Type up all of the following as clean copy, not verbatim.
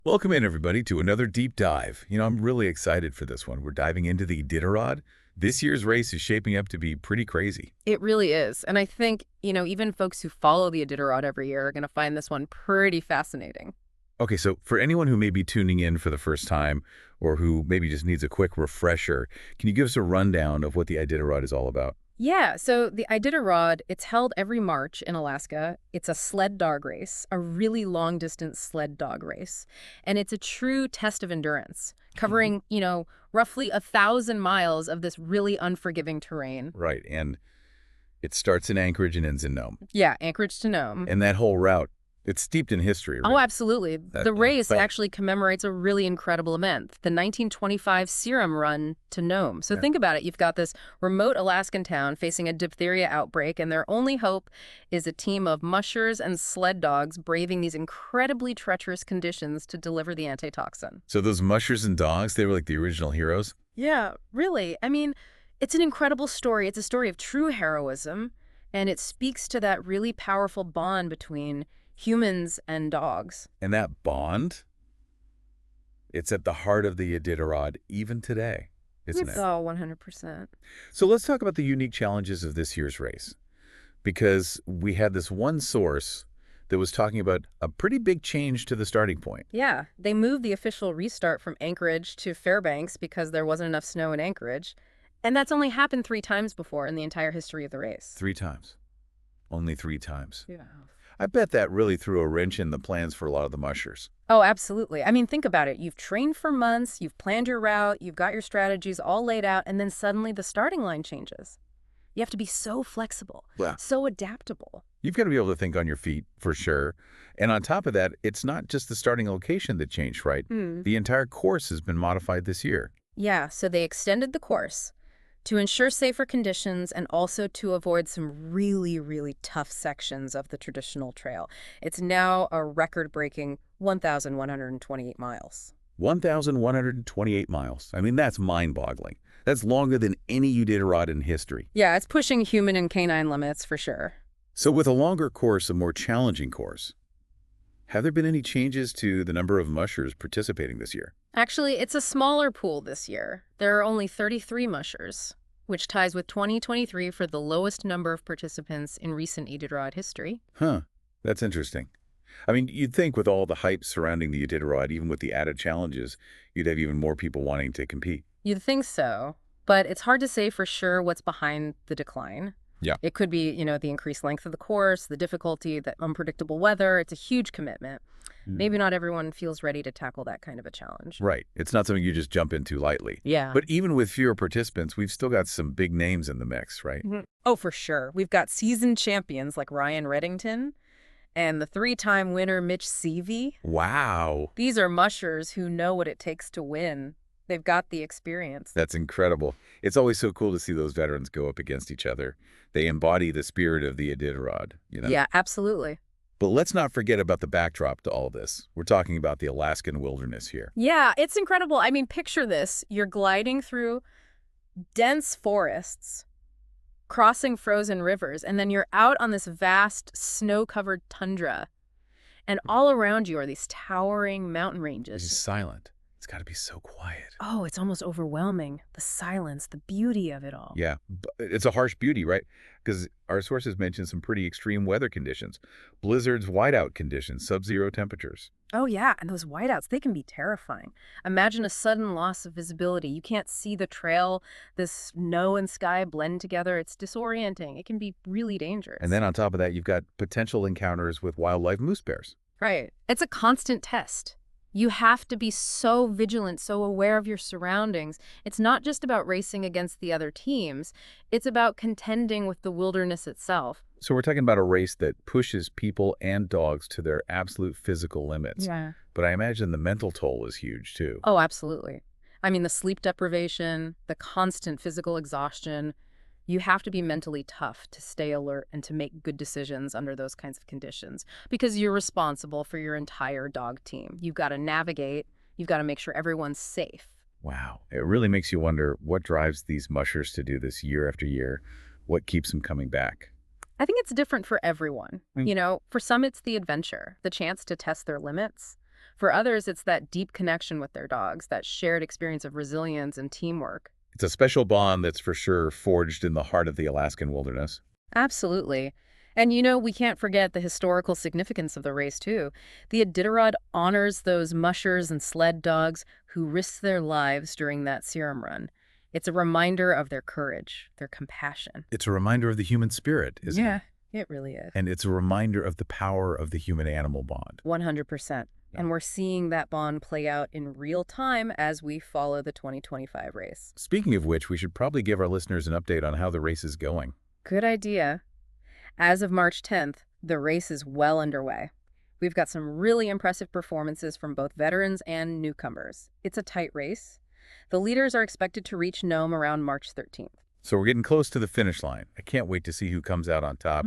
Welcome in, everybody, to another deep dive. I'm really excited for this one. We're diving into the Iditarod. This year's race is shaping up to be pretty crazy. It really is. And I think, even folks who follow the Iditarod every year are going to find this one pretty fascinating. Okay, so for anyone who may be tuning in for the first time or who maybe just needs a quick refresher, can you give us a rundown of what the Iditarod is all about? Yeah, so the Iditarod, it's held every March in Alaska. It's a sled dog race, a really long-distance sled dog race. And it's a true test of endurance, covering, roughly 1,000 miles of this really unforgiving terrain. Right, and it starts in Anchorage and ends in Nome. Yeah, Anchorage to Nome. And that whole route, it's steeped in history, right? Oh, absolutely. The race but- actually commemorates a really incredible event, the 1925 Serum Run to Nome. So think about it. You've got this remote Alaskan town facing a diphtheria outbreak, and their only hope is a team of mushers and sled dogs braving these incredibly treacherous conditions to deliver the antitoxin. So those mushers and dogs, they were like the original heroes? Yeah, really. I mean, it's an incredible story. It's a story of true heroism, and it speaks to that really powerful bond between humans and dogs. And that bond, it's at the heart of the Iditarod even today, isn't it? Oh, 100%. So let's talk about the unique challenges of this year's race, because we had this one source that was talking about a pretty big change to the starting point. Yeah, they moved the official restart from Anchorage to Fairbanks because there wasn't enough snow in Anchorage. And that's only happened 3 times before in the entire history of the race. 3 times. Only 3 times. Yeah. I bet that really threw a wrench in the plans for a lot of the mushers. Oh, absolutely. I mean, think about it. You've trained for months, you've planned your route, you've got your strategies all laid out, and then suddenly the starting line changes. You have to be so flexible, Yeah. so adaptable. You've got to be able to think on your feet, for sure. And on top of that, it's not just the starting location that changed, right? The entire course has been modified this year. Yeah, so they extended the course to ensure safer conditions and also to avoid some really, really tough sections of the traditional trail. It's now a record-breaking 1,128 miles. 1,128 miles. I mean, that's mind-boggling. That's longer than any Iditarod in history. Yeah, it's pushing human and canine limits for sure. So with a longer course, a more challenging course, have there been any changes to the number of mushers participating this year? Actually, it's a smaller pool this year. There are only 33 mushers, which ties with 2023 for the lowest number of participants in recent Iditarod history. Huh, that's interesting. I mean, you'd think with all the hype surrounding the Iditarod, even with the added challenges, you'd have even more people wanting to compete. You'd think so, but it's hard to say for sure what's behind the decline. Yeah. It could be, the increased length of the course, the difficulty, the unpredictable weather. It's a huge commitment. Maybe not everyone feels ready to tackle that kind of a challenge. Right. It's not something you just jump into lightly. Yeah. But even with fewer participants, we've still got some big names in the mix, right? Oh, for sure. We've got seasoned champions like Ryan Reddington and the 3-time winner Mitch Seavey. Wow. These are mushers who know what it takes to win. They've got the experience. That's incredible. It's always so cool to see those veterans go up against each other. They embody the spirit of the Iditarod, Yeah, absolutely. But let's not forget about the backdrop to all this. We're talking about the Alaskan wilderness here. Yeah, it's incredible. I mean, picture this. You're gliding through dense forests, crossing frozen rivers, and then you're out on this vast snow-covered tundra. And all around you are these towering mountain ranges. It's silent. It's got to be so quiet. Oh, it's almost overwhelming. The silence, the beauty of it all. Yeah, it's a harsh beauty, right? Because our sources mention some pretty extreme weather conditions. Blizzards, whiteout conditions, sub-zero temperatures. Oh, yeah, and those whiteouts, they can be terrifying. Imagine a sudden loss of visibility. You can't see the trail. The snow and sky blend together. It's disorienting. It can be really dangerous. And then on top of that, you've got potential encounters with wildlife moose bears. Right. It's a constant test. You have to be so vigilant, so aware of your surroundings. It's not just about racing against the other teams. It's about contending with the wilderness itself. So we're talking about a race that pushes people and dogs to their absolute physical limits. Yeah. But I imagine the mental toll is huge, too. Oh, absolutely. I mean, the sleep deprivation, the constant physical exhaustion. You have to be mentally tough to stay alert and to make good decisions under those kinds of conditions because you're responsible for your entire dog team. You've got to navigate. You've got to make sure everyone's safe. Wow. It really makes you wonder what drives these mushers to do this year after year. What keeps them coming back? I think it's different for everyone. For some, it's the adventure, the chance to test their limits. For others, it's that deep connection with their dogs, that shared experience of resilience and teamwork. It's a special bond that's for sure forged in the heart of the Alaskan wilderness. Absolutely. And we can't forget the historical significance of the race, too. The Iditarod honors those mushers and sled dogs who risked their lives during that serum run. It's a reminder of their courage, their compassion. It's a reminder of the human spirit, isn't it? Yeah, it really is. And it's a reminder of the power of the human-animal bond. 100%. And we're seeing that bond play out in real time as we follow the 2025 race. Speaking of which, we should probably give our listeners an update on how the race is going. Good idea. As of March 10th, the race is well underway. We've got some really impressive performances from both veterans and newcomers. It's a tight race. The leaders are expected to reach Nome around March 13th. So we're getting close to the finish line. I can't wait to see who comes out on top.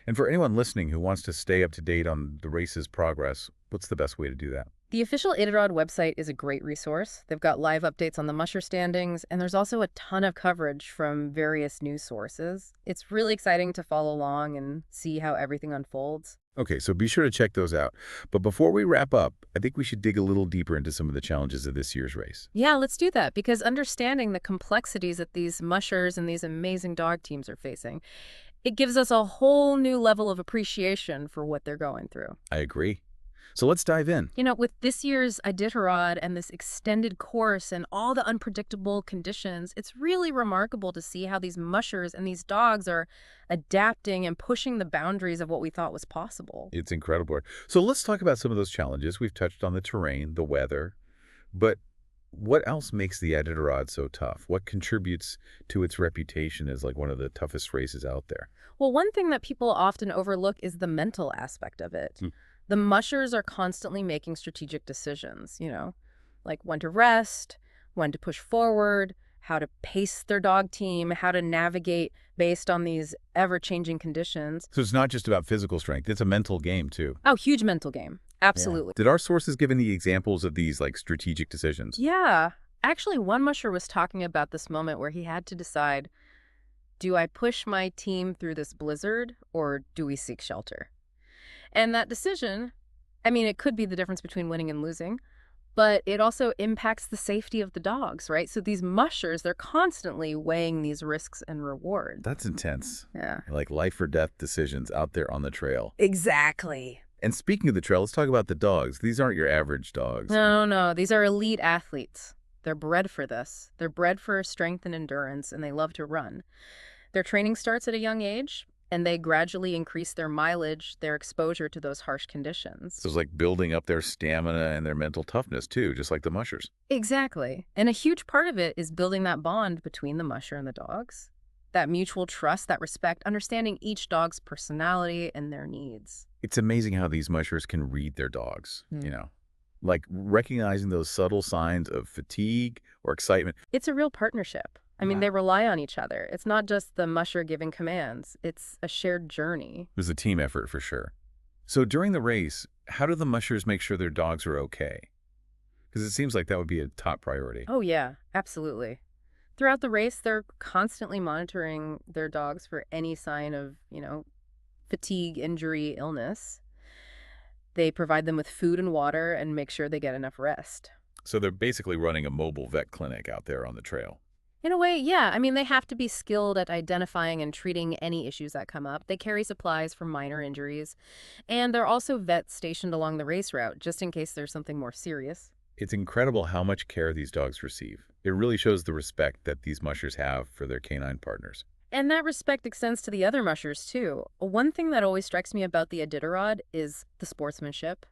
And for anyone listening who wants to stay up to date on the race's progress, what's the best way to do that? The official Iditarod website is a great resource. They've got live updates on the musher standings, and there's also a ton of coverage from various news sources. It's really exciting to follow along and see how everything unfolds. Okay, so be sure to check those out. But before we wrap up, I think we should dig a little deeper into some of the challenges of this year's race. Yeah, let's do that, because understanding the complexities that these mushers and these amazing dog teams are facing, it gives us a whole new level of appreciation for what they're going through. I agree. So let's dive in. With this year's Iditarod and this extended course and all the unpredictable conditions, it's really remarkable to see how these mushers and these dogs are adapting and pushing the boundaries of what we thought was possible. It's incredible. So let's talk about some of those challenges. We've touched on the terrain, the weather, but what else makes the Iditarod so tough? What contributes to its reputation as like one of the toughest races out there? Well, one thing that people often overlook is the mental aspect of it. The mushers are constantly making strategic decisions, like when to rest, when to push forward, how to pace their dog team, how to navigate based on these ever-changing conditions. So it's not just about physical strength. It's a mental game, too. Oh, huge mental game. Absolutely. Yeah. Did our sources give any examples of these, like, strategic decisions? Yeah. Actually, one musher was talking about this moment where he had to decide, do I push my team through this blizzard or do we seek shelter? And that decision, it could be the difference between winning and losing, but it also impacts the safety of the dogs, right? So these mushers, they're constantly weighing these risks and rewards. That's intense. Yeah. Like life or death decisions out there on the trail. Exactly. And speaking of the trail, let's talk about the dogs. These aren't your average dogs. No. These are elite athletes. They're bred for this. They're bred for strength and endurance, and they love to run. Their training starts at a young age, and they gradually increase their mileage, their exposure to those harsh conditions. So it's like building up their stamina and their mental toughness, too, just like the mushers. Exactly. And a huge part of it is building that bond between the musher and the dogs. That mutual trust, that respect, understanding each dog's personality and their needs. It's amazing how these mushers can read their dogs, like recognizing those subtle signs of fatigue or excitement. It's a real partnership. They rely on each other. It's not just the musher giving commands. It's a shared journey. It was a team effort for sure. So during the race, how do the mushers make sure their dogs are okay? Because it seems like that would be a top priority. Oh, yeah, absolutely. Throughout the race, they're constantly monitoring their dogs for any sign of, fatigue, injury, illness. They provide them with food and water and make sure they get enough rest. So they're basically running a mobile vet clinic out there on the trail. In a way, yeah. They have to be skilled at identifying and treating any issues that come up. They carry supplies for minor injuries. And they're also vets stationed along the race route, just in case there's something more serious. It's incredible how much care these dogs receive. It really shows the respect that these mushers have for their canine partners. And that respect extends to the other mushers, too. One thing that always strikes me about the Iditarod is the sportsmanship.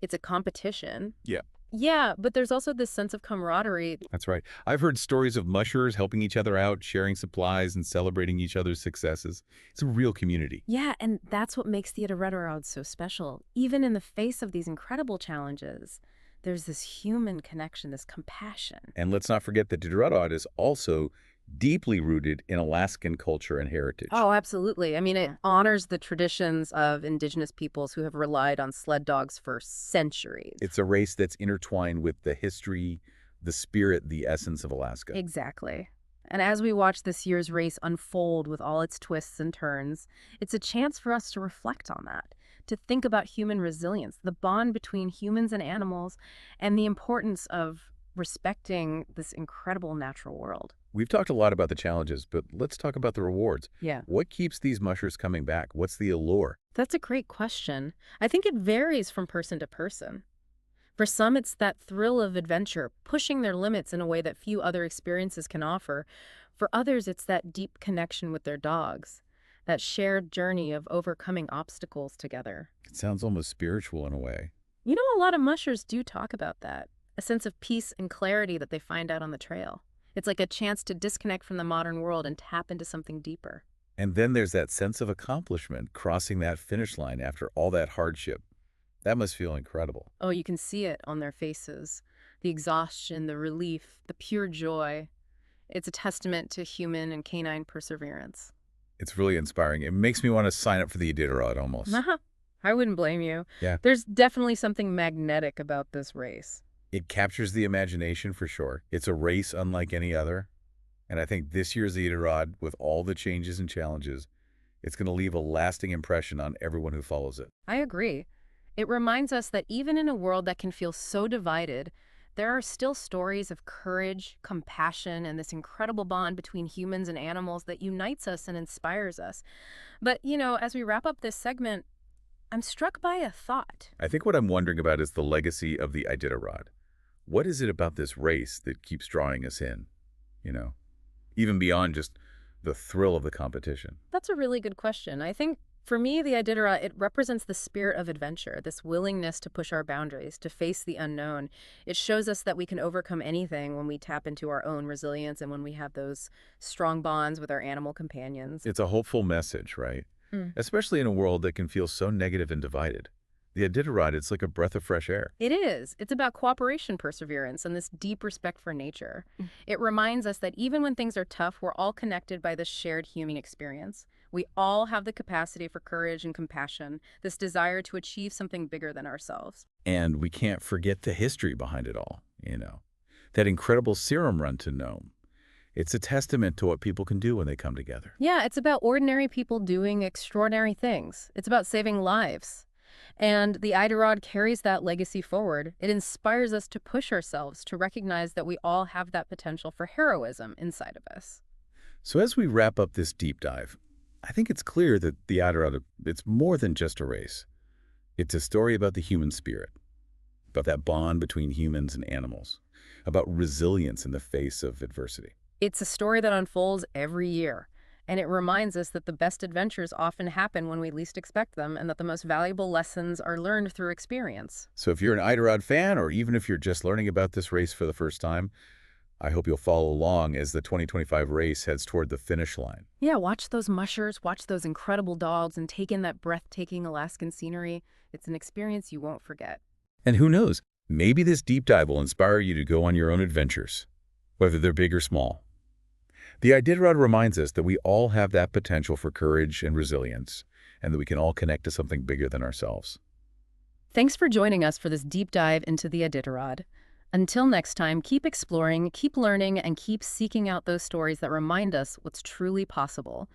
It's a competition. Yeah. Yeah, but there's also this sense of camaraderie. That's right. I've heard stories of mushers helping each other out, sharing supplies, and celebrating each other's successes. It's a real community. Yeah, and that's what makes the Iditarod so special. Even in the face of these incredible challenges, there's this human connection, this compassion. And let's not forget that Iditarod is also deeply rooted in Alaskan culture and heritage. Oh, absolutely. It honors the traditions of indigenous peoples who have relied on sled dogs for centuries. It's a race that's intertwined with the history, the spirit, the essence of Alaska. Exactly. And as we watch this year's race unfold with all its twists and turns, it's a chance for us to reflect on that, to think about human resilience, the bond between humans and animals, and the importance of respecting this incredible natural world. We've talked a lot about the challenges, but let's talk about the rewards. Yeah. What keeps these mushers coming back? What's the allure? That's a great question. I think it varies from person to person. For some, it's that thrill of adventure, pushing their limits in a way that few other experiences can offer. For others, it's that deep connection with their dogs, that shared journey of overcoming obstacles together. It sounds almost spiritual in a way. You know, a lot of mushers do talk about that, a sense of peace and clarity that they find out on the trail. It's like a chance to disconnect from the modern world and tap into something deeper. And then there's that sense of accomplishment, crossing that finish line after all that hardship. That must feel incredible. Oh, you can see it on their faces. The exhaustion, the relief, the pure joy. It's a testament to human and canine perseverance. It's really inspiring. It makes me want to sign up for the Iditarod almost. I wouldn't blame you. Yeah. There's definitely something magnetic about this race. It captures the imagination for sure. It's a race unlike any other. And I think this year's Iditarod, with all the changes and challenges, it's going to leave a lasting impression on everyone who follows it. I agree. It reminds us that even in a world that can feel so divided, there are still stories of courage, compassion, and this incredible bond between humans and animals that unites us and inspires us. But, as we wrap up this segment, I'm struck by a thought. I think what I'm wondering about is the legacy of the Iditarod. What is it about this race that keeps drawing us in, even beyond just the thrill of the competition? That's a really good question. I think for me, the Iditarod, it represents the spirit of adventure, this willingness to push our boundaries, to face the unknown. It shows us that we can overcome anything when we tap into our own resilience and when we have those strong bonds with our animal companions. It's a hopeful message, right? Especially in a world that can feel so negative and divided. The Iditarod, it's like a breath of fresh air. It is. It's about cooperation, perseverance, and this deep respect for nature. It reminds us that even when things are tough, we're all connected by this shared human experience. We all have the capacity for courage and compassion, this desire to achieve something bigger than ourselves. And we can't forget the history behind it all, That incredible serum run to Nome. It's a testament to what people can do when they come together. Yeah, it's about ordinary people doing extraordinary things. It's about saving lives. And the Iditarod carries that legacy forward. It inspires us to push ourselves, to recognize that we all have that potential for heroism inside of us. So as we wrap up this deep dive, I think it's clear that the Iditarod, it's more than just a race. It's a story about the human spirit, about that bond between humans and animals, about resilience in the face of adversity. It's a story that unfolds every year, and it reminds us that the best adventures often happen when we least expect them, and that the most valuable lessons are learned through experience. So if you're an Iditarod fan, or even if you're just learning about this race for the first time, I hope you'll follow along as the 2025 race heads toward the finish line. Yeah, watch those mushers, watch those incredible dogs, and take in that breathtaking Alaskan scenery. It's an experience you won't forget. And who knows, maybe this deep dive will inspire you to go on your own adventures, whether they're big or small. The Iditarod reminds us that we all have that potential for courage and resilience, and that we can all connect to something bigger than ourselves. Thanks for joining us for this deep dive into the Iditarod. Until next time, keep exploring, keep learning, and keep seeking out those stories that remind us what's truly possible.